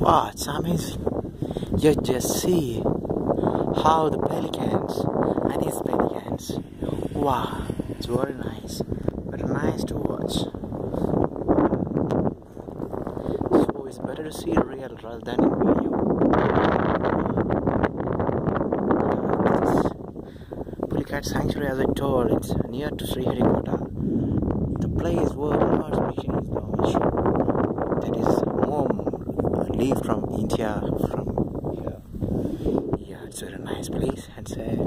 Wow, it's amazing. You just see how the pelicans and these pelicans. Wow, it's very nice. Very nice to watch. So it's better to see real rather than in video. Pulicat Sanctuary, as I told, it's near to Sriharikotta. The place where Lord speaking is launched. That is more leave from India from here. Yeah, it's a very nice place. It's very,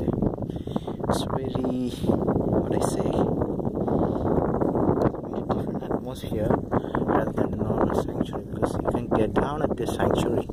what I say, very different atmosphere rather than the normal sanctuary, because you can get down at this sanctuary